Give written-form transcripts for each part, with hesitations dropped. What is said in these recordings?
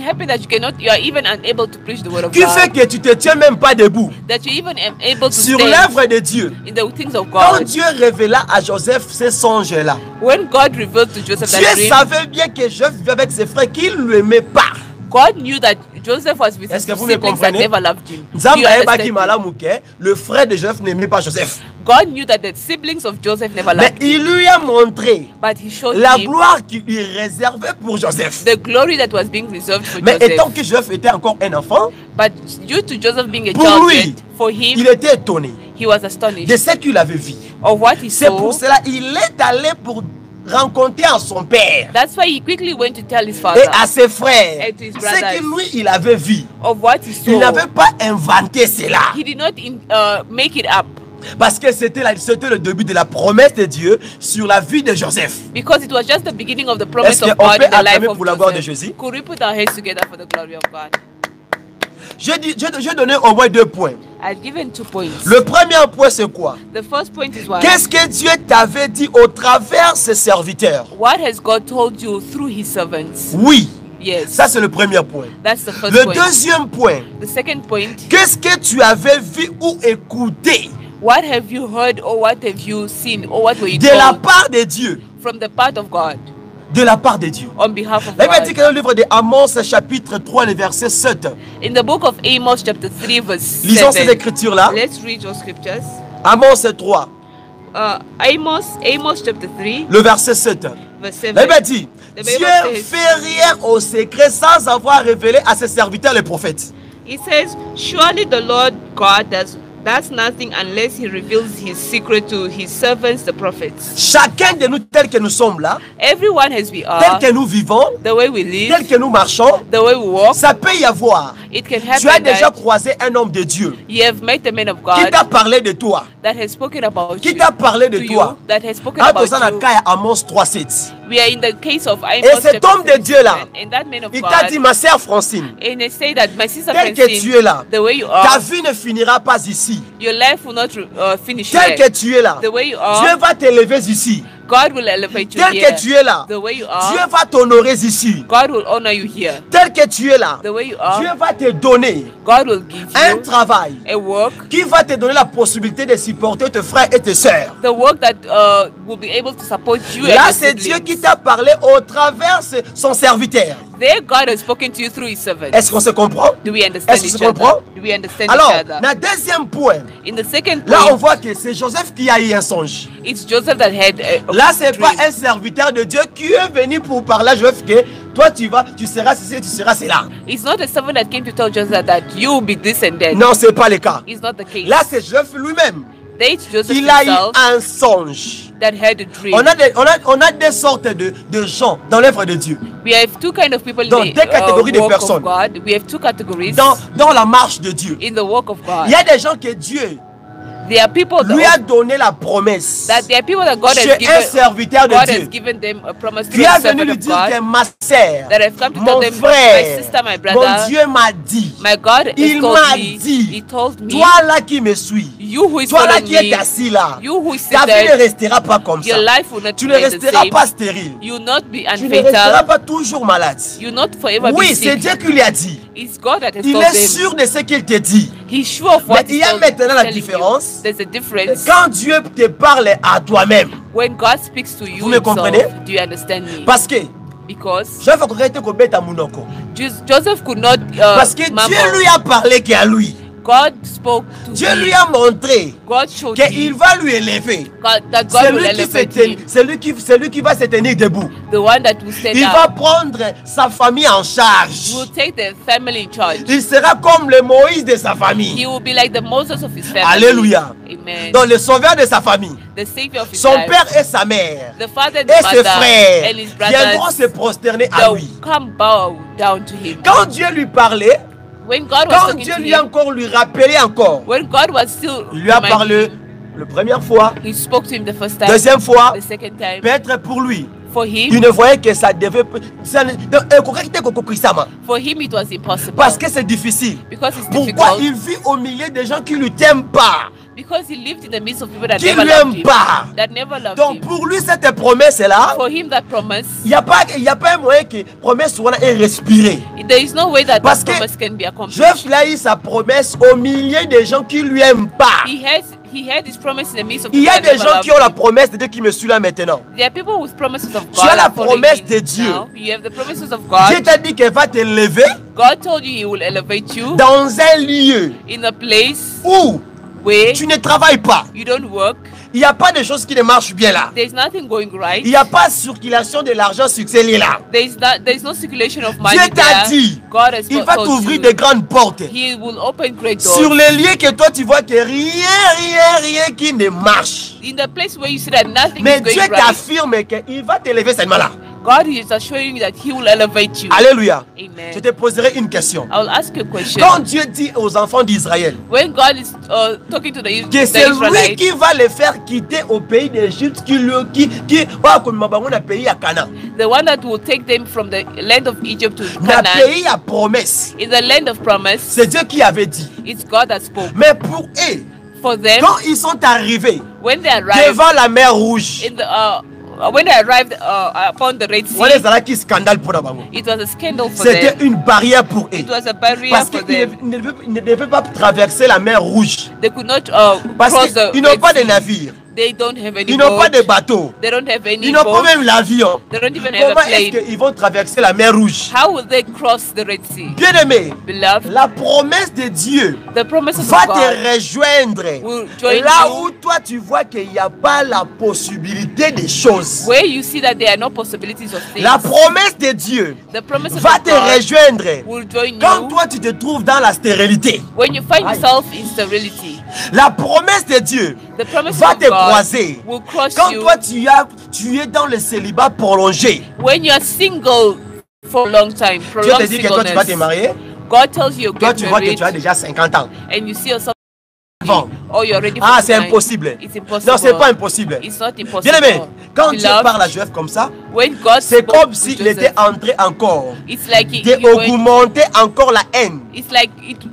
happen that you are even unable to preach the word of Qui fait God. que tu te tiens même pas debout That you even am able to sur stand l'œuvre de Dieu. in the things of Quand God. Dieu révéla à Joseph ces songes-là, When God revealed to Joseph that Dieu dream, savait bien que Joseph vivait avec ses frères qu'il ne l'aimaient pas. God knew that Joseph was with his Est-ce que vous me siblings that comprenez? never loved him. Do Nzambe you ayeba ki understand? malamu ke, le frère de Joseph n'aimait pas Joseph. God knew that the siblings of Joseph never Mais loved him, il lui a montré but he showed la him gloire qu'il lui réservait pour Joseph. the glory that was being reserved for Mais étant Joseph. que Joseph était encore un enfant, But due to Joseph being a pour child lui, yet, for him, il était étonné he was de astonished ce qu'il avait vu. of what he C'est saw. pour cela qu'il est allé pour rencontrer à son père That's why he quickly went to tell his et father à ses frères And to his ce brothers. que lui il avait vu. of what he Il saw. n'avait pas inventé cela. He did not make it up, Parce que c'était le début de la promesse de Dieu sur la vie de Joseph. because it was just the beginning of the promise Est-ce of qu'on God peut in the life acclamer of pour la gloire de Joseph. Jésus? Could we put our heads together for the glory of God? J'ai donné au moins 2 points. I've given 2 points. Le premier point, c'est quoi? The first point is what? Qu'est-ce que Dieu t'avait dit au travers ses serviteurs? What has God told you through his servants? Oui, Yes. ça c'est le premier point. That's the first Le point. deuxième point, The second point, qu'est-ce que tu avais vu ou écouté what have you heard or what have you seen or what were you de la told part de Dieu? from the part of God De la part de Dieu. on behalf of La Bible dit God? que dans le livre de Amos, chapitre 3, le verset 7. In the book of Amos chapter 3 verse Lisons ces 7. écritures-là. Let's read your scriptures. Amos 3, Amos chapter 3 le verset 7. verse 7. La Bible dit, The Dieu Bible says- fait rien au secret sans avoir révélé à ses serviteurs les prophètes. It says, surely the Lord God does nothing unless he reveals his secret to his servants, the prophets. Chacun de nous, tel que nous sommes là, Everyone as we tel are, que nous vivons, the way we live, tel que nous marchons, the way we walk, ça peut y avoir. it can Tu as happen déjà that croisé un homme de Dieu you have met a man of qui God t'a parlé de toi, that has spoken about qui you, t'a parlé de to toi. you, that has spoken Ah, about tout ça, on a you. qu'à Amos 3:7. We are in the case of Et Amos cet chapter homme de 3, Dieu-là, and that man of il t'a dit, God, ma sœur Francine, and they say that my sister tel que tu Francine, es là, the way you ta are, vie ne finira pas ici. your life will not finish Tel here. que tu es là, The way you Dieu are, va t'élever ici. God will elevate you Tel here. que tu es là, The way you Dieu are, va t'honorer ici. God will honor you here. Tel que tu es là, The way you Dieu are, va te donner God will give un you travail a work, qui va te donner la possibilité de supporter tes frères et tes sœurs. the work that will be able to support you Là, and c'est your Dieu qui siblings. t'a parlé au travers son serviteur. There, God has spoken to you through His servant. Est-ce qu'on se comprend? Do we understand Est-ce que each tu comprends? other? Do we understand Alors, each other? le deuxième point, In the second là on point, voit que c'est Joseph qui a eu un songe. it's Joseph that had a Là, c'est dream. pas un serviteur de Dieu qui est venu pour parler à Joseph que toi tu seras ceci, tu seras cela. It's not a servant that came to tell Joseph that you will be this and that. Non, c'est pas le cas. It's not the case. Là, c'est Joseph lui-même. There it's Joseph Il a eu himself un songe. that had a dream. On a des sortes de gens dans l'œuvre de Dieu. We have two kind of people Dans in deux the catégories de walk personnes. of God. We have two categories Dans la marche de Dieu. in the walk of God. Il y a des gens que Dieu There are people lui a that, donné la promesse. that there are people that God Chez has un given. serviteur de God Dieu. has given them a promise Qui through est a venu servant lui of dire que God. ma sœur, That have come to mon tell them, frère, my sister, my mon brother, Dieu m'a dit. my God has Il told m'a me. dit. He told me. Toi là qui me suis. You who is Toi là following qui es me. assis là. You who is Ta vie ne seated. restera pas comme ça. Your life will not Tu ne remain the resteras same. pas stérile. You will not be Tu ne resteras unfatal. pas toujours malade. You will not forever Oui, be c'est sick. Dieu qui lui a dit. It's God that has Il told est them. sûr de ce qu'il te dit. He's sure of what Mais il y he's a told- maintenant la telling you. différence. There's a difference Quand Dieu te parle à toi-même. when God speaks to you Vous me comprenez? himself. Do you understand me? Parce que Because je vais correcter Kobeta Munoko. Joseph could not Parce que mumble. Dieu lui a parlé qu'à lui. God spoke to Dieu him. lui a montré God showed qu'il him va lui élever. that God C'est will lui, elevate him. c'est lui qui va se tenir debout. The one that will stand Il va up. prendre sa famille en charge. Will take the family in charge. Il sera comme le Moïse de sa He famille. will be like the Moses of his family. Alléluia. Amen. Donc le sauveur de sa famille. The savior of his Son life. père et sa mère. The father and Et the ses mother frères and his viendront brothers. se prosterner à They'll lui. come bow down to him. Quand Dieu lui parlait, When God was quand talking Dieu to lui a him, encore lui rappelé encore, when God was still il lui a parlé la première fois, he spoke to him the first time, deuxième fois, the second time, peut-être pour lui. For him, Il ne voyait que ça devait... for him it was impossible. Parce que c'est difficile. Because it's Pourquoi difficult. il vit au milieu des gens qui ne t'aiment pas, Because he lived in the midst of people that qui never ne loved l'aiment him. pas. That never loved Donc him. pour lui, cette promesse-là, For him, that promise, il n'y a pas un moyen que promesse soit respirée. there is no way that Parce that que promise can be accomplished. Joseph a eu sa promesse au milieu des gens qui ne lui aiment pas. He had his promise in the midst of Il y people a that des never gens qui loved ont la him. promesse de Dieu qui me suit là maintenant. There are people with promises of Tu as God. la are following promesse him de Dieu. now. You have the promises of Dieu God. t'a dit qu'elle va t'élever God told you He will elevate you dans un lieu in a place où where tu ne travailles pas. you don't work. Il n'y a pas de choses qui ne marchent bien là. There's nothing going right. Il n'y a pas de circulation de l'argent sur ces lieux là. There's no circulation of money Dieu t'a there. dit, God has il va told t'ouvrir you. des grandes portes. He will open great doors. Sur les lieux que toi tu vois que rien qui ne marche. In the place where you see that nothing Mais is going Dieu right, t'affirme qu'il va t'élever seulement là. God is assuring you that He will elevate you. Alléluia. Amen. Je te poserai une question. I will ask you a question. Quand Dieu dit aux enfants d'Israël When God is talking to the que c'est lui Israelites, qui va les faire quitter au pays d'Égypte, pays à Canaan, the one that will take them from the land of Egypt to le Canaan, pays à promesse, is the land of promise. c'est Dieu qui avait dit. It's God that spoke. Mais pour eux, For them, quand ils sont arrivés when they arrived devant la mer Rouge, in the when they arrived upon the Red voilà Sea, qui scandale pour eux. it was a scandal for C'était them. une barrière pour eux. It was a barrier Parce for qu'ils them. ne devaient pas traverser la mer Rouge. They could not Parce cross the qu'ils n'ont Red pas de Sea. navire. They don't have any Ils n'ont pas boat. de bateau. They don't have any Ils n'ont pas boat. même l'avion. They don't even have Comment a est-ce plane. qu'ils vont traverser la mer Rouge? How will they cross the Red Sea? Bien-aimé, Beloved, la promesse de Dieu the promises va of God te rejoindre will join là you où toi tu vois qu'il n'y a pas la possibilité des choses. where you see that there are no possibilities of things. La promesse de Dieu The promises va of te God rejoindre will join quand you toi tu te trouves dans la stérilité. when you find yourself in sterility. La promesse de Dieu The promises va of te God croiser will cross quand you toi tu es dans le célibat prolongé. when you are single for a long time. Dieu te Prolonged dit que toi tu vas te singleness. marier. God tells you Toi get tu vois que married tu as déjà 50 ans. and you see yourself Bon. or you're ready for Ah, c'est 59. impossible. It's impossible. Non, c'est pas impossible. It's not impossible. Bien-aimé, quand Dieu Beloved, parle à Joseph comme ça, when God c'est spoke comme to s'il Joseph, était entré encore it's like you were, d'augmenter encore la haine. it's like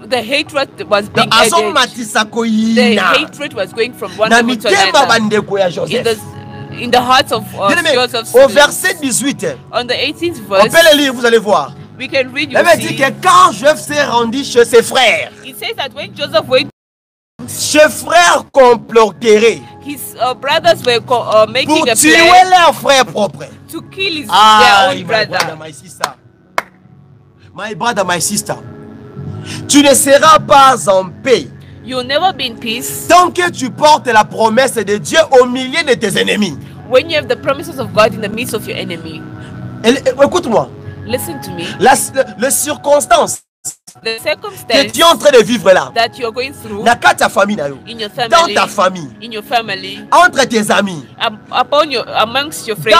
the hatred was being Donc, added. azomatisa The koyina. hatred was going from one Na level to mitema another. bandeko ya In Joseph. the hearts of Bien-aimé, Joseph's au siblings. verset 18, On the 18th on verse, peut le lire, vous allez voir. we can read, you Il veut dire see, que quand Joseph s'est rendu chez ses frères, it says that when Joseph went, ses frères comploteraient his brothers were making pour a tuer plan leurs frères propres. to kill their Ah, own my brother, brother. my sister. My brother, my sister. Tu ne seras pas en paix You'll never be in peace tant que tu portes la promesse de Dieu au milieu de tes ennemis. when you have the promises of God in the midst of your enemy. Écoute-moi, Listen to me. les circonstances The que circumstance tu es en train de vivre là, that you're going through dans ta famille, in your dans family, ta famille, in your family, entre tes amis, amongst your friends,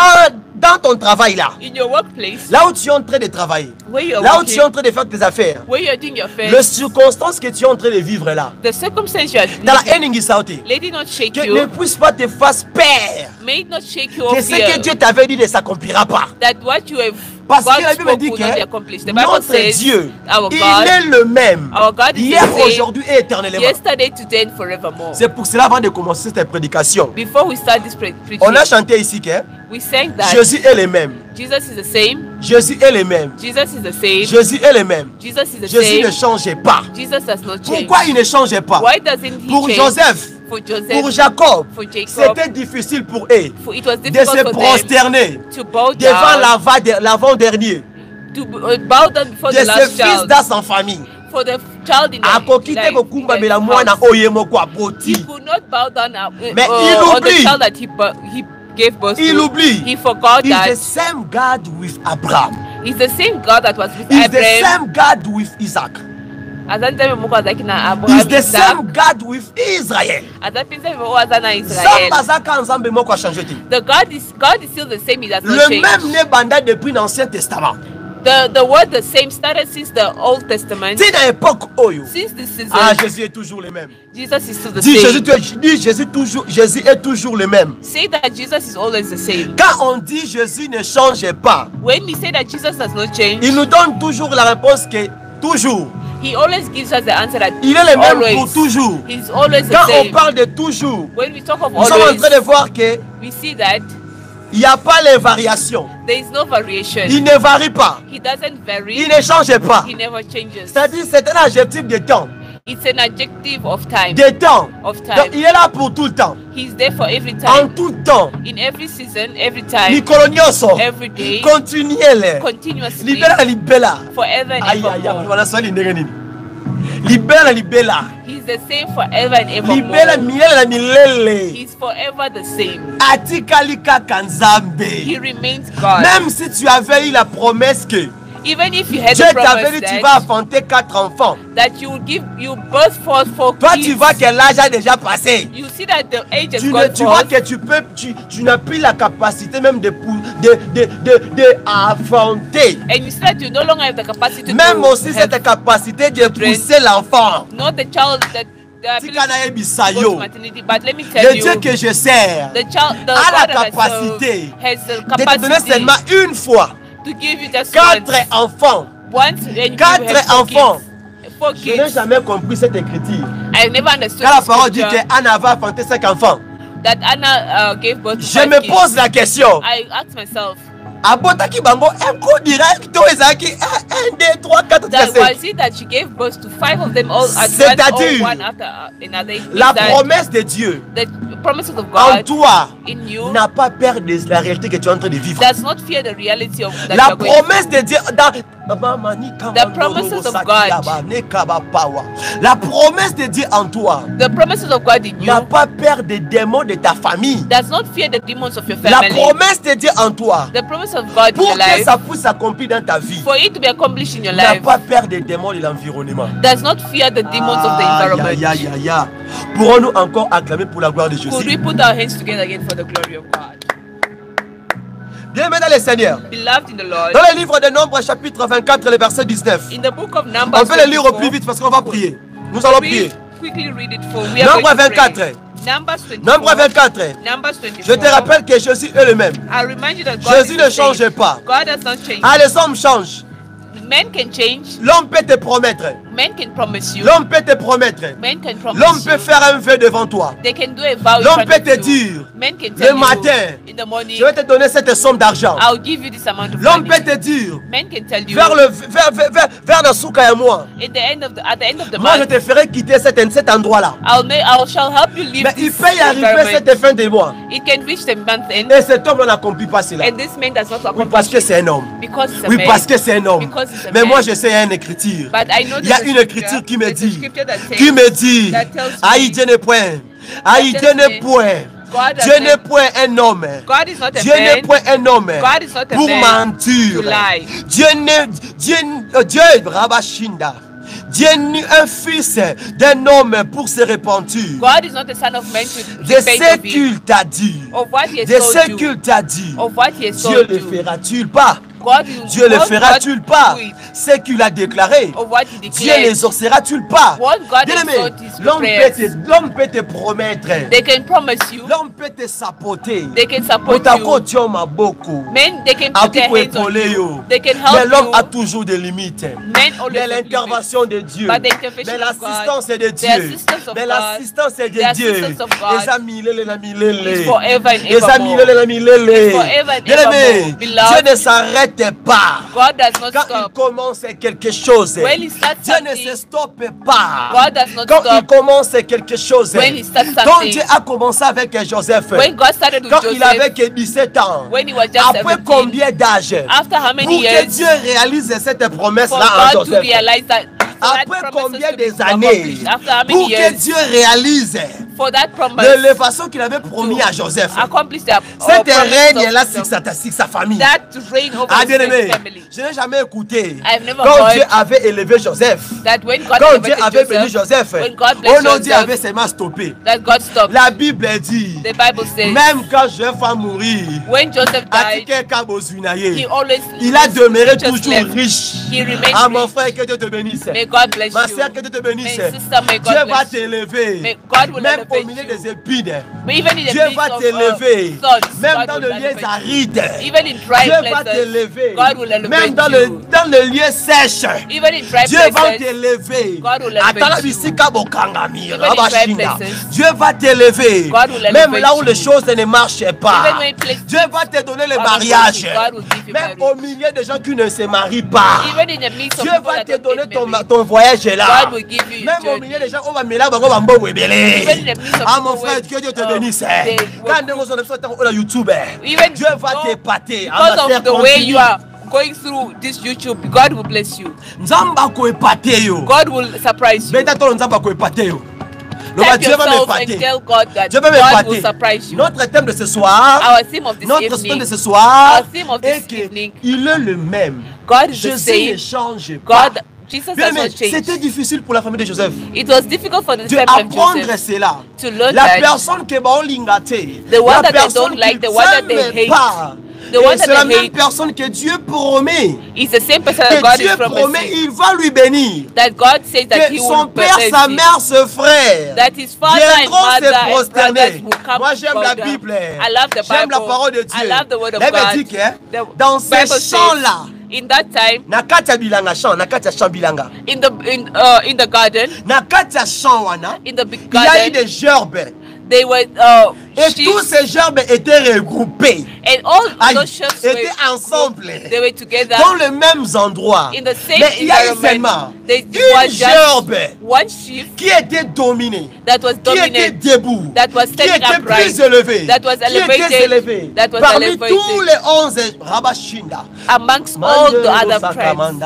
dans ton travail là, in your workplace, là où tu es en train de travailler, where you're là où tu es working, en train de faire tes affaires, where you're doing your les affairs, circonstances que tu es en train de vivre là, the circumstance you are dans la living, haine qui sauté, let it not shake que ne you, puisse pas te faire peur may it not shake you que off ce que Dieu t'avait dit ne s'accomplira pas. that what you have Parce God que la Bible spoke dit will not be que accomplished. The Bible notre says Dieu, our il God, est le même, our God is hier, the same, aujourd'hui et éternellement. yesterday, today, and forevermore. C'est pour cela, avant de commencer cette prédication, Before we start this preaching, on a chanté ici que we sang that Jésus est le même. Jesus is the same, Jésus est le même. Jesus is the same, Jésus est le même. Jesus is the Jésus ne same, changeait pas. Jesus does not change. Pourquoi il ne changeait pas? Why doesn't he Pour change? Joseph, For Joseph, pour Jacob, for Jacob, c'était difficile pour eux it was de difficult se for them prosterner to bow devant down, l'avant-dernier to bow down before de the ce last fils child, dans sa famille. for the child in Akokite the kokumbamela house. mwana oyemo kwa boti. He could not bow down Mais il on the oublie. child that he gave birth Il to. oublie. He forgot He's that the same God with Abraham. he's the same God that was with He's the Abraham. same God with Isaac. Azanzame Mungu azaki na He's Abraham, the Isaac. same God with Israel. Azapinzame Mungu aza na Zamba Israel. zaka nzambe moko a changé te. God is still the same. He does not Le change. même né banda depuis l'Ancien Testament. The word the same started since the Old Testament. Dis dans l'époque Oyo. Since this season, Ah, Jésus est toujours le même. Jesus is still the Dis same. Jésus est toujours le même. Say that Jesus is always the same. Quand on dit Jésus ne change pas, When we say that Jesus does not change, il nous donne toujours la réponse que toujours. he always gives us the answer that Il est le même always. pour toujours. He's always the Quand on same. parle de toujours, When we talk of nous sommes en always, train de voir que we see that il n'y a pas les variations. there is no variation. Il ne varie pas. He doesn't vary. Il ne change pas. He never changes. C'est-à-dire c'est un adjectif de temps. It's an adjective of time. De temps. Of Donc, time. il est là pour tout le temps. He's there for every En time. tout temps. In every season, every time, Mikolo nyonso. every day, Continuez-le. continuously, Libela libela. forever and Aïe aïe aïe. evermore. Voilà ça ndenge nini. Libela libela. He's the same forever and Libela evermore. milele na milele. He's forever the same. Atikali kaka Nzambe. He remains God. Même si tu avais eu la promesse que Even if you had Dieu the t'avait promise dit tu vas that, enfanter 4 enfants. you birth forth 4 Toi tu kids, vois que l'âge a déjà passé. you see that the age has Tu gone vois forth, que tu n'as plus la capacité même de affronter. and you see that you no longer have the capacity Même to aussi have cette capacité de children. pousser l'enfant. not the child that the ability Tika na to yebisa go to yo. maternity. But let me Le tell Dieu you, que je sers the child, the a la God that I serve capacité has the de te donner capacity seulement une fois to give you just 4 once, enfants. once, and you 4 have 4 enfants. kids. 4 Je n'ai kids. jamais compris cette écriture. I never understood Quand la the parole dit scripture qu'Anna va enfanter 5 enfants, that Anna gave birth to je 5 me kids. pose la question. I asked myself, Abotaki bango un coup direct to ezaki 1 2 3 4 that 5. was it that she gave birth to 5 of them all at once, C'est-à-dire, or one after another. It means La that promesse de Dieu the promises of en God toi in you n'a pas peur de la réalité que tu es en train de vivre. does not fear the reality of that you La are going promesse through. de Dieu dans The promises of God. La promesse de Dieu en toi The promises of God in you n'a pas peur des démons de ta famille. does not fear the demons of your La family. promesse de Dieu en toi, The promise of God in pour your que life, ça puisse s'accomplir dans ta vie, for it to be accomplished in your n'a life, pas peur des démons de l'environnement. does not fear the demons of the environment. Aïe, aïe, aïe, aïe. Pourrons-nous encore acclamer pour la gloire de Could we Jésus? put our hands together again for the glory of God? Bien-aimés dans le Seigneur. Beloved in the Lord, Dans le livre de Nombres, chapitre 24, le verset 19. in the book of Numbers, On peut le lire au 24, plus vite parce qu'on va prier. Nous allons we prier. quickly read it for we are Nombre going to pray. 24. Numbers 24. Nombre 24. Numbers Je 24. te rappelle que Jésus est le même. I remind you that God Jésus is ne the same. change pas. God does not change. Ah, les hommes changent. Men can change. L'homme peut te promettre. Men can promise you. L'homme peut te promettre. Men can promise L'homme you. peut faire un vœu devant toi. They can do a vow in L'homme front peut of te you. dire, Men can le tell you matin, in the morning, je vais te donner cette somme d'argent. I'll give you this amount of L'homme money. peut te dire, Men can tell you vers le souka et moi, at the end of the moi je month, te ferai quitter cet endroit-là. I shall help you leave Mais il this peut y arriver environment. cette fin de mois. It can reach the month end, Et cet homme n'accomplit pas cela. and this man does not Oui, accomplish parce que it c'est un homme. because it's a Oui, man. parce que c'est un homme. Because it's a Mais man. moi, je sais, il y a une écriture. But I know Il y a there's une a écriture qui me there's a dit, scripture that says- qui me dit, that tells me- aïe, Dieu n'est point. Aïe, that Dieu tells n'est me point. God Dieu doesn't- n'est point un homme. God is not a Dieu n'est man. point un homme God is not a pour man mentir. to lie. Dieu, Rabashinda. Dieu n'est un fils d'un homme pour se repentir. God is not the son of man to De repent ce of it. qu'il t'a dit, Of what he has de told ce you. qu'il t'a dit, Of what he has Dieu told le you. fera-t-il pas? God will Dieu le what fera-t-il God pas? will do it. Ce qu'il a déclaré, Of what he Dieu declared. l'exaucera-t-il pas? What God Bien-aimé, exalts his l'homme prayers. l'homme peut te promettre, They can promise you. l'homme peut te sapoter. They can support Otako you. tioma beaucoup. Men, they can put their hands on you. They can Mais help l'homme you. a toujours des limites. Men always Mais have l'intervention de Dieu, But the intervention mais of God, l'assistance de the Dieu, assistance of mais God, l'assistance de the Dieu, assistance of God les amis, les milele, is forever and les amis, evermore. les milele. Is forever and Bien-aimé, evermore. Beloved, Dieu ne s'arrête pas. God does not Quand il stop. commence quelque chose, When he starts Dieu ne something, se stoppe pas. God does not Quand il stop. commence quelque chose, When he starts quand something, Dieu a commencé avec Joseph, When God started with quand il Joseph, avait que 17 ans, when he was just après 17, combien d'âge, after how many pour que years, Dieu réalise cette for promesse-là en God to Joseph, realize that, for that après promises combien to be des années, accomplished, after how pour many que years, Dieu réalise for that promise, de la façon qu'il avait promis à Joseph. accomplish the Cet promise règne-là of sur sa famille. that reign over Ah, his bien-aimé, family. je n'ai jamais écouté I've never quand heard Dieu avait élevé Joseph, That when God quand Dieu elevated avait béni Joseph, when God oh blessed non, Dieu Joseph, avait seulement stoppé. that God stopped. La Bible dit, The Bible says, même quand Joseph va mourir, when Joseph died, he always il a demeuré just toujours left. riche. He remained Ah, mon rich. frère, que Dieu te bénisse. May God bless Ma you. soeur, que Dieu te bénisse. May sister, may God Dieu va bless you. t'élever. May God will Même au elevate milieu you. des épines. But even in the Dieu midst va of t'élever. thorns, Même God dans will le lieu elevate you. aride. Even in dry Dieu va places, t'élever. God will elevate Même dans you. le lieu sèche. Even in dry Dieu va places, t'élever. God will elevate Attends, you. bisika bokangami, Even in rabashinda. dry places, Dieu va t'élever. God will elevate Même là où you. les choses ne marchent pas. Even when places, Dieu va te donner le God will mariage. God will give you Même marriage. au milieu des gens qui ne se marient pas. Even in the midst of Dieu people va that te don't donner get married, ton voyage là. God will give you Même your au milieu journey. des gens, on va mêler bango bambo webele. Even in the midst of Ah mon people frère, where, que Dieu te uh, bénisse. they Quand nous sommes sur YouTube, Even Dieu va though- t'épater. because of the way you are going through this YouTube, God will bless you. Nzamba ko épater yo. God will surprise you. Beta to nzamba ko épater yo. Tap Dieu va yourself and m'épater. tell God that Dieu va God will m'épater. surprise you. Notre thème de ce soir, Our theme of this notre thème evening, de ce soir our theme of this est evening, qu'il est le même. God is the Jésus ne same. change pas. God, Jesus Bien has aimé, not changed. c'était difficile pour la famille de Joseph It was difficult for the de family of apprendre Joseph cela. to learn La that personne qui va lingate, the one la that they personne don't like, qui the one that they t'aime hate, pas. the one Et that c'est la they même hate personne que Dieu promet. is the same person Que that God Dieu is promet, promising. il va lui bénir. That God says that Que He son will père, bless sa you. mère, ce frère That his father and viendront mother se and brothers prosterner. will come Moi j'aime bow la down. Bible. I love the J'aime la Bible. parole de Dieu. I love the word of Elle me God. dit que The dans ces Bible says, champs-là, in that time, na kati ya bilanga champ, na kati ya champ bilanga, in the garden, na kati ya champ wana, in the big il y a eu garden, des gerbes. they were Et sheep, tous ces gerbes étaient regroupés. and all Aïe, those sheep étaient ensemble. they were together Dans les mêmes endroits. in the same Mais il y a eu environment. seulement There une was just gerbe one sheep qui était dominée, that was qui était dominant, debout, that was qui standing était upright, plus élevée, that was qui était elevated, élevée. that was Parmi elevated. tous les 11 Rabashinda. amongst all the other friends.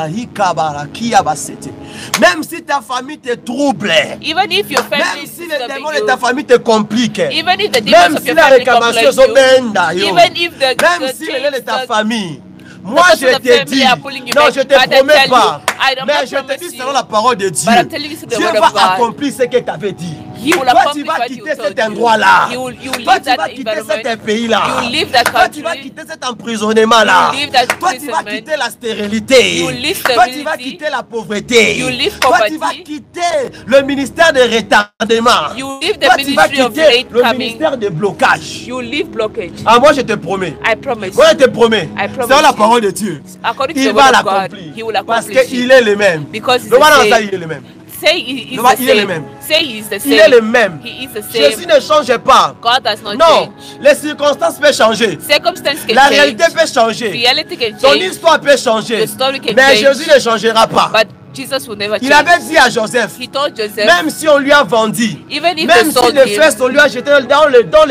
Même si ta famille te trouble, Even if your family même is si les disturbing démons de you, ta famille te compliquent, even if the demons même of si your la family réclamation complain est you, benda, yo. even if the Même si les de ta the- famille, moi because je of the te family dis, are pulling you non back, je te but I promets tell pas, you, I don't mais not je te promise dis you, selon la parole de Dieu, but I'm telling you the Dieu word va of God. accomplir ce qu'il t'avait dit. He will Toi tu accomplish vas what quitter you told cet you. endroit-là. You will Toi leave tu vas that quitter environment. cet pays-là. You will leave that Toi tu vas country. quitter cet emprisonnement-là. You will leave that Toi tu vas imprisonment. quitter la stérilité. You will leave Toi tu vas sterility. quitter la pauvreté. You will leave Toi tu vas poverty. quitter le ministère de retardement. You will leave the Toi tu vas ministry of quitter late le coming. ministère de blocage. You will leave blockage. Ah moi je te promets. I promise. Moi je te promets. I promise C'est la you. parole de Dieu. According to Il the va word of God, l'accomplir. He will Parce accomplish qu'il it. est le même. Because he's Le voilà the ça, same. il est le même. Say he is Le va- the il est le same. même. Say he is the same. Il est le même. He is the Jésus same. ne change pas. God does not Non, change. les circonstances peuvent changer. Circumstances can La change. réalité peut changer. Reality can Ton change. histoire peut changer. The story can Mais change. Jésus ne changera pas. But Jesus will never Il change. avait dit à Joseph, He told Joseph, même si on lui a vendu, even if même they si sold les him, fesses on lui a jeté dans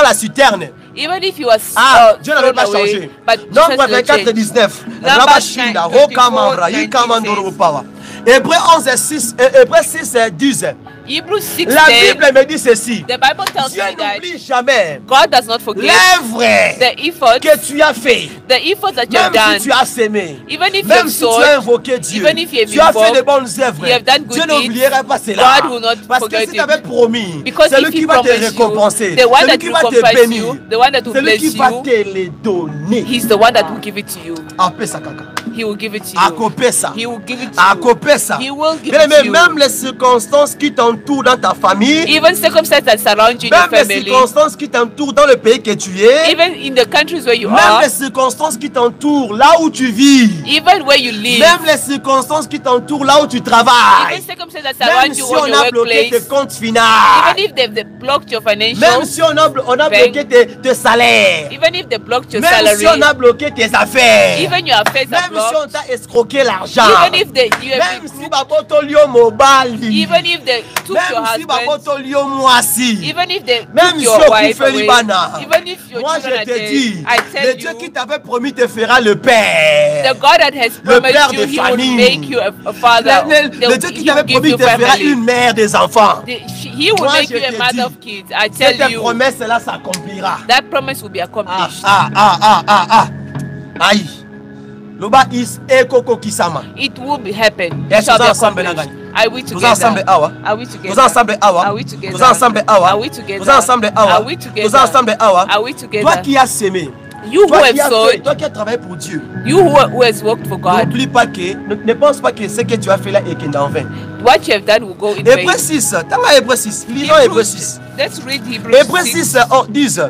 la citerne. even if he was Dieu n'avait thrown pas away, changé. but Nombre Jesus will 24 et change. 19. Numbers Rabashinda, 24, Rokamambra, 19 Yikamandoro Power. Hébreux 11 et 6, Hébreux 6 et 10. Hebrews 6 La 10, Bible me dit ceci. the Bible tells Dieu me that n'oublie jamais God does not forget l'œuvre the effort que tu as fait. the efforts that you have Même done. si tu as sémé, Even if you même have si tu sown, as invoqué Dieu, even if you have tu as fait invoked, de bonnes œuvres, you have done good Dieu deeds, n'oubliera pas cela. God will not Parce que forget si it. tu avais promis, Because c'est lui if qui he va te promised you, récompenser, the one c'est lui that qui will va te recompense bénir, you, the one that will c'est lui qui bless va you, te les donner. He's the one that will give it to you. Appelle ça caca. He will give it to you. Accoper ça. He will give it to you. Accoper ça. He will give Bien it aimé, to you. même les circonstances qui t'entourent dans ta famille, Even circumstances that surround you in même your les family, circonstances qui t'entourent dans le pays que tu es, even in the countries where you même are, les circonstances qui t'entourent là où tu vis, even where you live, même les circonstances qui t'entourent là où tu travailles, even circumstances that même surround si you on on your a bloqué tes workplace, comptes finaux, even if they've blocked your financials, même si on a bloqué tes salaires, even if they blocked your même salary, si on a bloqué tes affaires, even your affairs are même si on blocked, t'a escroqué l'argent, even if you have même been si crooked, babotolio mobali, even if took your Même si husband, Babotolio Mwasi, even if they même took si your au wife Koufé away, Libana, even if your moi je children are te dead, dis, I le tell Dieu you, qui t'avait promis te fera le Père. the God that has Le promised père you, de He will famille. make you a father. Le Dieu qui He t'avait will give promis you te fera family. une mère des enfants. He will Moi, make je you a te mother dis, of kids. I tell Cette you, promesse-là s'accomplira. that promise will be accomplished. Aïe. Loba is ekoko kisama. It will be happen. Yes, It shall nous be ensemble, accomplished. Nagani. Are we Nous ensemble together? awa. Are we together? Nous ensemble awa. Are we together? Nous ensemble awa. Are we together? Nous ensemble awa. Are we together? Nous ensemble awa. Are we together? Toi qui as sémé. You who Toi have qui as fait, sowed, toi qui as travaillé pour Dieu. you who has worked for God, N'oublie pas que, ne pense pas que ce que tu as fait là est qu'en vain. what you have done will go in Hébreux vain. 6, t'as Hébreux 6, lisons Hébreux 6. Let's read Hebrews Hébreux 6. 6, 10.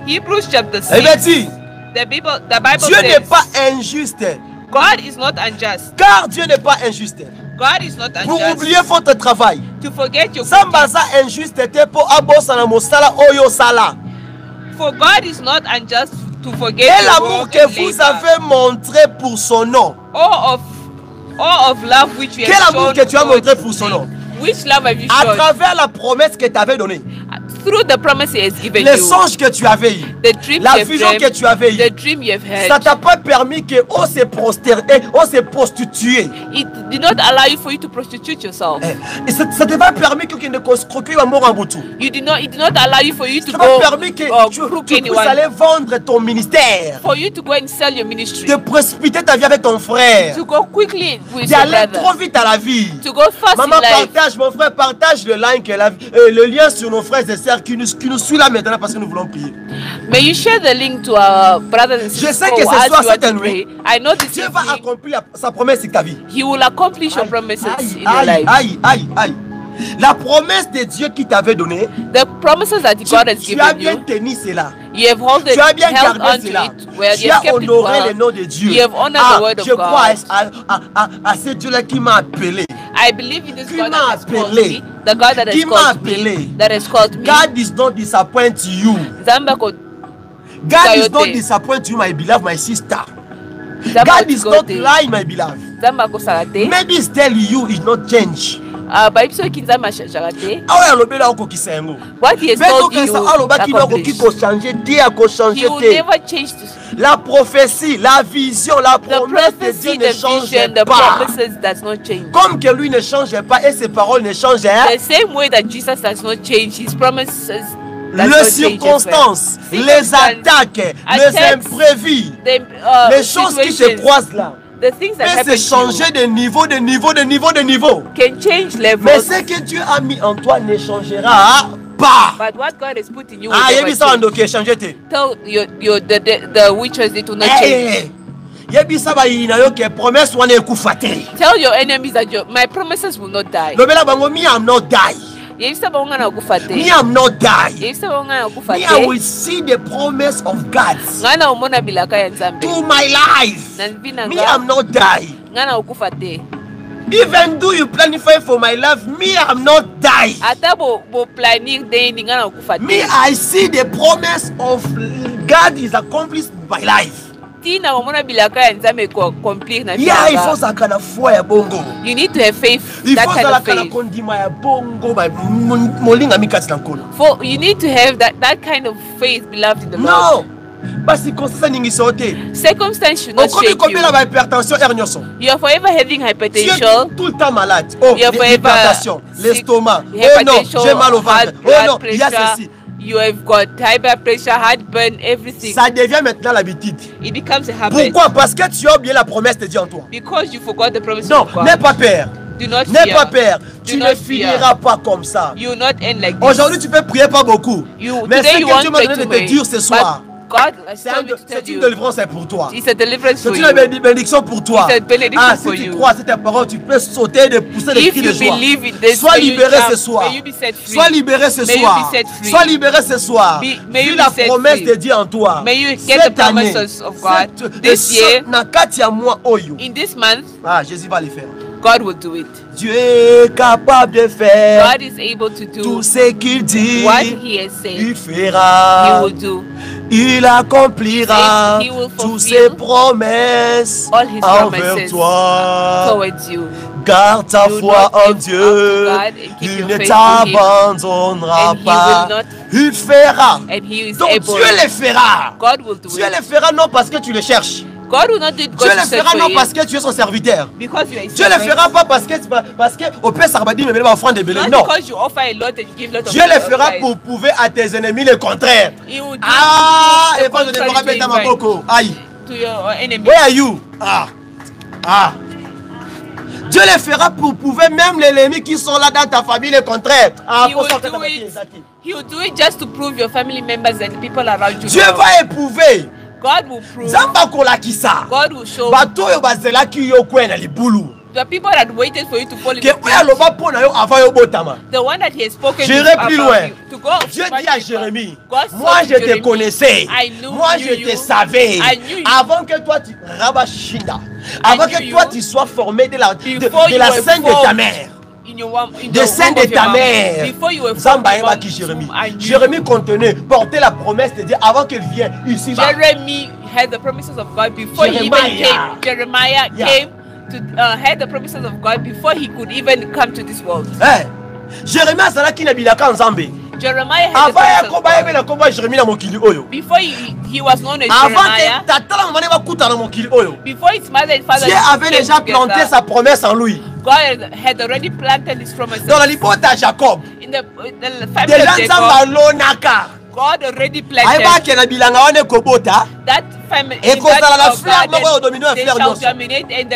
Hebrews chapter 6. Eh bien dit, The Bible Dieu n'est says, pas injuste. God is not unjust. Car Dieu n'est pas injuste. God is not Pour unjust. oublier votre travail. To forget your Sambaza injuste te po abosa na mosala oyo sala. For God is not unjust to forget Et your l'amour work que and vous labor. avez montré pour son nom. All of love which you Quel have amour shown que tu as towards montré pour son me. nom. Which love have you À shown? travers la promesse que t'avais donnée. Through the promise He has given Les you. songes que tu avais eu. The dream La you have vision dreamt, que tu avais the eue. dream you have Ça had. t'a pas permis que on se prosterner, on se prostituer. It did not allow you for you to prostitute yourself. Et ça t'a pas permis que tu ne croquais un mot en boutou. It did not allow you for you to Ça t'a go permis que tu crook puisses anyone. aller vendre ton ministère. For you to go and sell your ministry. De précipiter ta vie avec ton frère. To go quickly with your D'aller brother. trop vite à la vie. To go fast Maman, in life. partage, mon frère, partage le lien sur nos frères et sœurs qui nous suivent là maintenant parce que nous voulons prier. May you share the link to our brothers and sisters. Je sais que who ce ask soir, you what cette to nuit, pray. I know this Dieu va evening, accomplir sa promesse sur ta vie. He will accomplish your promises in your Aïe, life. aïe, aïe, aïe. La promesse de Dieu qui t'avait donnée, The promises that God has tu as given bien you, tenu cela. you have held Tu as bien held gardé onto cela. it. Well, Tu you have as kept it honoré le well. nom de Dieu. You have honored the word of Je crois God. à ce Dieu-là qui m'a appelé. I believe in this Qui God m'a that has called appelé. me, the God that has Qui m'a called me, appelé. that has called me. God does not disappoint you. Zamba ko God does not Sayote. disappoint you, my beloved, my sister. Zamba God ko is not Sayote. lie, my beloved. Zamba ko Sarate. Maybe he's telling you it's not change. Ba biso ki Zamba Sarate. Awa alobela okokisa yango. What He has Mais told you, tokesa alobaki na okoki accomplish. kochanger te akochanger He will te. never change this. La prophétie, la vision, la The promesse de Dieu prophecy, ne the change vision, the pas. promises does not change. Comme que lui ne change pas et ses paroles ne changent rien. The same way that Jesus does not change, His promises does Les not change as well. circonstances, les Circumstances, attaques, les attacks, imprévus, The, les choses qui se situations, croisent là, the things that peut happen se to changer you de niveau, de niveau, de niveau, de niveau. can change Mais levels. ce que Dieu a mis en toi ne changera pas. But what God has put in you will Ah, il y a never mis ça en change. doké, changer te. Tell the witches it will not change. Eh, yebisa bayina yo ke promesse wana ekufa te. Tell your enemies that my promises will not die. Lobela bango, me am not die. Yebisa bango ngana kufa te. Me am not die. Yebisa bango ngana kufa Me I will te. see the promise of God Ngana umona bilaka ya Nzambe. to my life. Na vina Me am not die. ngana kufa te. Even though you planify for my life, me I'm not die. Ata bo planning day ni ngana kufa te. Me I see the promise of God is accomplished in my life. Tina umona bilaka ya Nzambe ko complete na Yeah, il faut vina. zaka na foi ya bongo. You need to have faith, Il that faut kind of zaka na faith. kondima ya bongo ba molinga mikati na nkolo. For you need to have that kind of faith, beloved in the Lord. Non. Basi circonstance ningi sote. Circumstance should not Okomi shake combien la you. ba hypertension er nyonso. You are forever having Tu es hypertension. tout le temps malade. Oh, You are forever l'hypertension, sick, l'estomac. Oh non, hypertension, j'ai mal au ventre. high Oh blood non, il y a pressure. ceci. You have got high blood pressure, heartburn, everything. Ça devient maintenant l'habitude. It becomes a habit. Pourquoi? Parce que tu as oublié la promesse de Dieu en toi. Because you forgot the promise Non, of God. n'aie pas peur. Do not N'aie pas fear. peur. Do Tu not ne finiras pas comme ça. You will not end like this. Aujourd'hui, tu peux prier pas beaucoup. Mais Today ce you que want Dieu m'a pray donné to de te me, dire ce soir, but God has c'est told me to tell une you. délivrance pour toi. It's a deliverance C'est for une you. bénédiction pour toi. It's a benediction Ah, for si tu you. crois à cette parole, tu peux sauter, de pousser des If cris de you joie. believe in this, Sois may you libéré jump, ce soir. may you be set free. Sois libéré ce May you soir. be set free. Sois libéré ce soir. May you Vis be la set promesse free. de Dieu en toi. May you get Cette the année, promises of God. cette- This et year, na kati ya moi oyo. in this month, Ah, Jésus va le faire. God will do it. Dieu est capable de faire God is able to do tout ce qu'il dit. what He has Il said. fera. He will do. Il accomplira He will toutes fulfill ses promesses all His envers promises toi. towards you. Garde ta You foi not en give Dieu. up to God and keep Il your ne faith to Him. t'abandonnera And He pas. will not- Il fera. And He is Donc able. Dieu le fera. God will do Dieu it. le fera non parce que tu le cherches. God will not do it Dieu because le you search fera for non Him. parce que tu es son serviteur. Because you are His Dieu le servant. fera pas parce que au père Sarbadi me met ma offrande de Belém. Not Non. because you offer a lot and you give lot of Dieu le fera sacrifice. pour prouver à tes ennemis le contraire. He will do Ah, the et pas de contrary te rappeler to ma his coco. Aïe. to your enemy. Where are you? Ah. Dieu le fera pour prouver même les ennemis qui sont là dans ta famille le contraire. He will do it just to prove your family members and the people around you. Dieu va éprouver. God will prove. Zamba kolakisa. God will show Bato yo bazelaki yo kwena libulu. the people that waited for you to fall in Que the oya pit. loba pona yo avant yo botama. The one that He has spoken J'irai to plus about loin. you, to go Dieu much dit à deeper. Jérémie, God moi spoke je to te Jeremy. connaissais, I knew moi je you. te savais, I knew you. avant que toi tu rabashinda, avant knew que toi you. tu sois formé de la Before you scène were de ta formed mère. in your womb, in De the scène womb de of your ta mom. mère. Before you were Zamba formed in eba your qui womb, Jérémie. I knew. Jérémie contenait, portait la promesse de Dieu avant qu'elle vienne ici. Jeremy had the promises of God before he even Jeremiah. came. Jeremiah Yeah. came to had the promises of God before he could even come to this world. Hey. Jérémie azalaki na bilaka nzambe. Jeremiah had the Avant ya promises of koba God. yebela koba Jérémie na mokili oyo. Before he was known as Avant Jeremiah, que tata na mama bakuta na mokili oyo. before his mother and father Dieu avait came déjà planté together, sa promesse en lui. God had already planted his promises Dans la libota Jacob. in the family Déjà of nzambe Jacob. alonaka. God already planted Ayebaki na bilanga wana ekobota. that family. Et in kozala that la of fleur garden, moko oyo domine they fleur shall nyonso. germinate and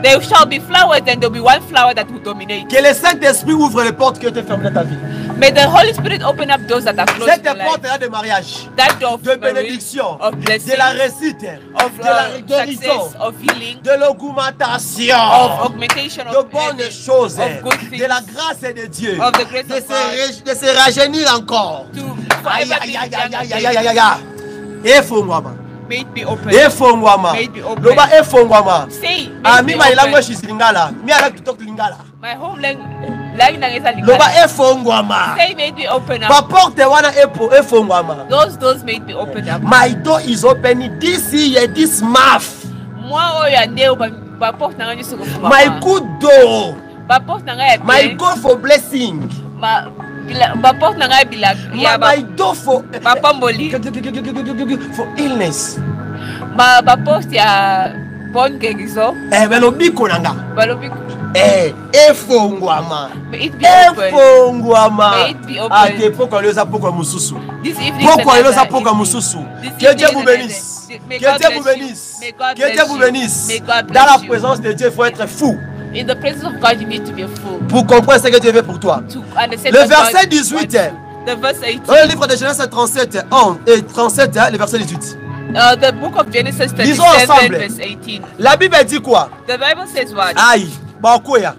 there shall be flowers and there will be one flower that will dominate. Que le Saint-Esprit ouvre les portes qui étaient fermées dans ta vie. May the Holy Spirit open up doors that are closed Cette in your life. porte là de mariage, That door of de marriage, bénédiction, of blessing, de la réussite, of de la guérison, success, of healing, de l'augmentation, of augmentation, de of bonnes heaven, choses, of good things, de la grâce de Dieu, of the grace de of God, de se rajeunir encore. to Aïe, forever aïe, be aïe, aïe, aïe, young aïe, aïe, again. aïe. Efongwama. May it be open. Efongwama. May it be open. Loba efongwama. Say, may Ah, it mi be my open. language is Lingala. Mi ala to talk Lingala. My home language is Lingala. Loba efongwama. Say, may it be open Pa up. porte wana efongwama. Those doors may it be opened up. My door is opening this year, this month. Moi, oyo ande ba porte na ngani soko fuma. My good door. Ba porte na ngaya. My door for blessing. Ba porte na ngaya bila. Ya ba My door for pamboli. for illness. Ba porte ya bonne guérison. Belobiko nanga. Balobi. Efongwama. May it be open. Efongwama. May it be open. Ate poko leza poko mususu. This evening. Poko leza poko mususu. Que Dieu vous bénisse. May Que God Dieu vous bless you. bénisse. May God Que Dieu vous bless you. bénisse. May God Dans la bless you. présence de Dieu, il faut être fou In the presence of God, you need to be a fool. pour comprendre ce que Dieu veut pour toi. To understand Le what verset God 18. wants. The verse 18. Dans le livre de Genèse 37, 1 et 37, le verset 18. The book of Genesis Lisons 37, ensemble. verse 18. La Bible dit quoi? The Bible says what? Aïe, bakoya.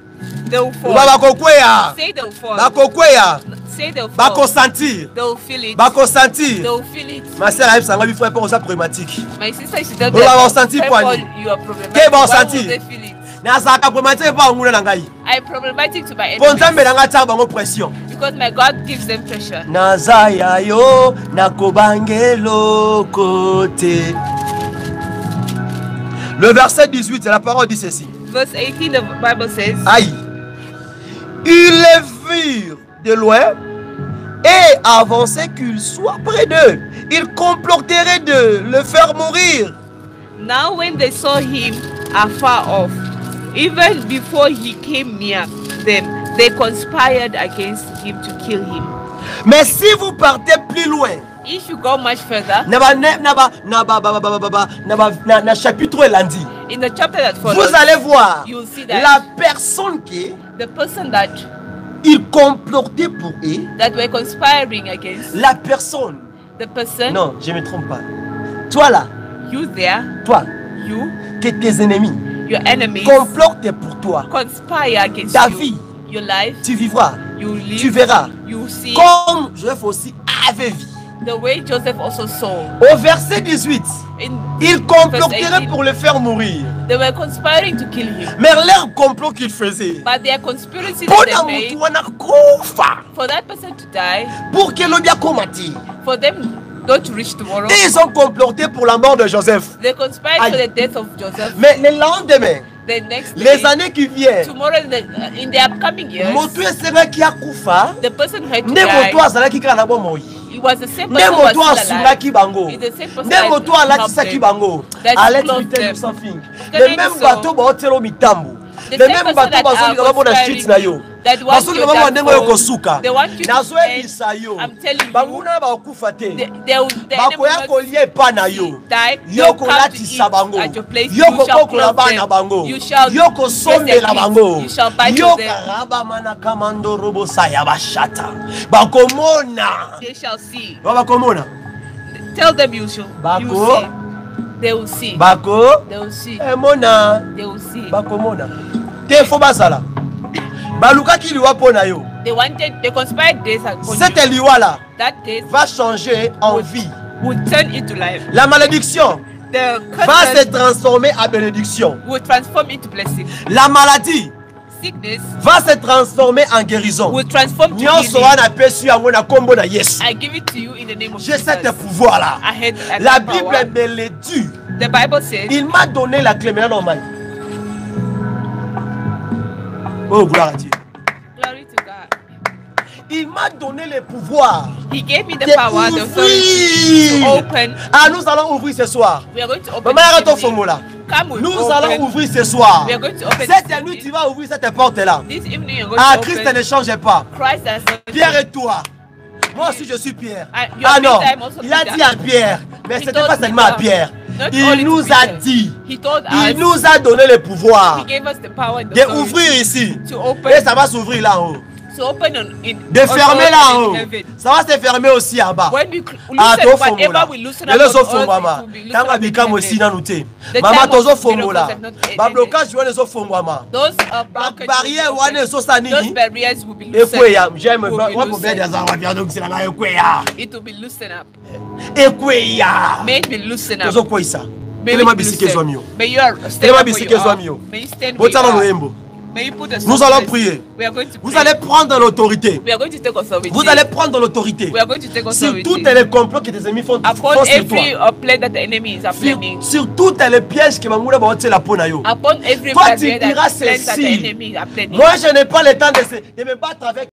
They will fall. Bakoya. Say they will fall. Bakoya. Say they will fall. Bakosentir. They will feel it. They Bakosentir. will feel it. Ma sœur Aïe Sanga, il faut répondre aux problématiques. My sister is there. On va ressentir quoi, lui? You are problematic. Qu'est-ce qu'on Why ressentit? would they feel it? Nazaka problématique pas nguna na ngai. I'm problematic to my Pour enemies nzambe na ngai tia bango pression. because my God gives them pressure. Nazaya yo nakobangelo kote. Le verset 18, la parole dit ceci. Verse 18, the Bible says, Aïe. Ils les virent de loin et avançaient qu'il soit près d'eux. Ils comploteraient de le faire mourir. Now when they saw him afar off, even before he came near them, they conspired against him to kill him. Mais si vous partez plus loin, If you go much further, na chapitre lundi, in the chapter that follows, vous allez voir you'll see that la personne qui the person that il complotait pour eux, that were conspiring against la personne. the person, Non, je ne me trompe pas. Toi là, you there, toi, you, que tes ennemis your enemies complotent pour toi. conspire against Ta you, vie, your life, tu vivras, you live, tu verras. you see, Comme Joseph aussi avait vu. the way Joseph also saw. Au verset 18, In ils verse comploteraient 18, pour le faire mourir. they were conspiring to kill him, Mais leur complot qu'ils faisaient, but their conspiracy pour that they made for that person to die, pour que l'on bien combattu. for them not to reach tomorrow. Ils ont comploté pour la mort de Joseph. They conspired Aye. for the death of Joseph. Mais le lendemain, the next Les day, années qui viennent. tomorrow, in the upcoming years, Moto esengaki akufa. the person who had to Nde die, moto azalaki kaka na bomoi. it was the same Nde person who was moto still alive. asungaki bango. It's the same person Nde that moto helped alatisaki them. bango. That Let me clothed tell you them. something. Can Les I mêmes so- bateaux baotelo mitambo. The Les same mêmes person bateaux that bazolika was babona street na yo. that wants Bazolika you babona that ndenge oyo phone. kosuka. They want you to Nazoyebisa yo. I'm telling you. Banguna bakufa te. The Bakoya enemy kolia epa na yo. die, Yo they'll come to kolatisa eat bango. at your place. Yo You shall kokola clothe bana them. bango. You shall Yo dress kosombela them. bango. You shall buy Yo for them. karaba mana kamando robo saya bashata. Bakomona. They shall see. Bakomona. Tell them you shall. You Bako. will see. They will see. Bako. They will see. Emona. They will see. Bakomona. Te fo basala. Balukaki liwa pona yo. They conspired this upon Cette you. liwa là That this va changer en vie. would turn into life. La malédiction The va se curse transformer en bénédiction. will transform into blessing. La maladie Sickness va se transformer en guérison. will transform to Nyonso healing. wana apesu yango na kombo na Yesu. I give it to you in the name of J'ai Jesus. cet pouvoir là. I had La that Bible power. me le dit. The Bible says, Il m'a donné la clé. Maintenant, normal. Oh, gloire à Dieu. glory to God. Il m'a donné le pouvoir He gave me the de power, the authority to ouvrir. open. Ah, nous allons ouvrir ce soir. We are going to open. Maman, arrête ton this evening. formula. Come with Nous open. allons ouvrir ce soir. We are going to open Cette this nuit, evening. tu vas ouvrir cette porte-là. This evening you're going Ah, to Christ open. ne change pas. Christ has Pierre et toi. Moi aussi, je suis Pierre. Your Ah non, Peter, I'm also il a Peter. dit à Pierre, mais He ce n'était told pas seulement à Peter. Pierre. Not Il only to nous a Peter. dit, He told il us. nous a donné le pouvoir He gave us the power and the de authority ouvrir ici. to open. Et ça va s'ouvrir là en haut. To open De fermer là en haut. heaven. Ça va se fermer aussi en bas. When we Ah, loosen, to whatever fongola. we loosen Lelo up zo on earth, fongwama. it will be loosened Tanga up in bikamo heaven. aussi na nute. The Mama time of tozo miracles fongola. have not ended. Ba blocage wana zo fongwama. Those Ba blockages barrière will be wana opened. zo sa Those nini? barriers will be loosened. Ekweya, j'aime Will ba be wa ko be loosened. dia za wa bia donc c'est la ekweya. It will be loosened up. Ekweya. May it be loosened Tozo up. koisa. May Telema it be bisike loosened. zo mio. May you stand Telema up where bisike you zo are. mio. May you stand where you Botala are. loembo. May you put a Nous allons softness. prier. We are going to Vous pray. allez prendre l'autorité. We are going to take authority. Vous allez prendre l'autorité We are going to take sur authority. tous les complots que tes ennemis font Upon sur every toi. plan that the enemy is planning. Sur tous les pièges que Mamoula va ôter la peau na yo. Upon every Toi, barrier tu diras that plans that the ceci. enemy is planning. Moi, je n'ai pas le temps de me battre avec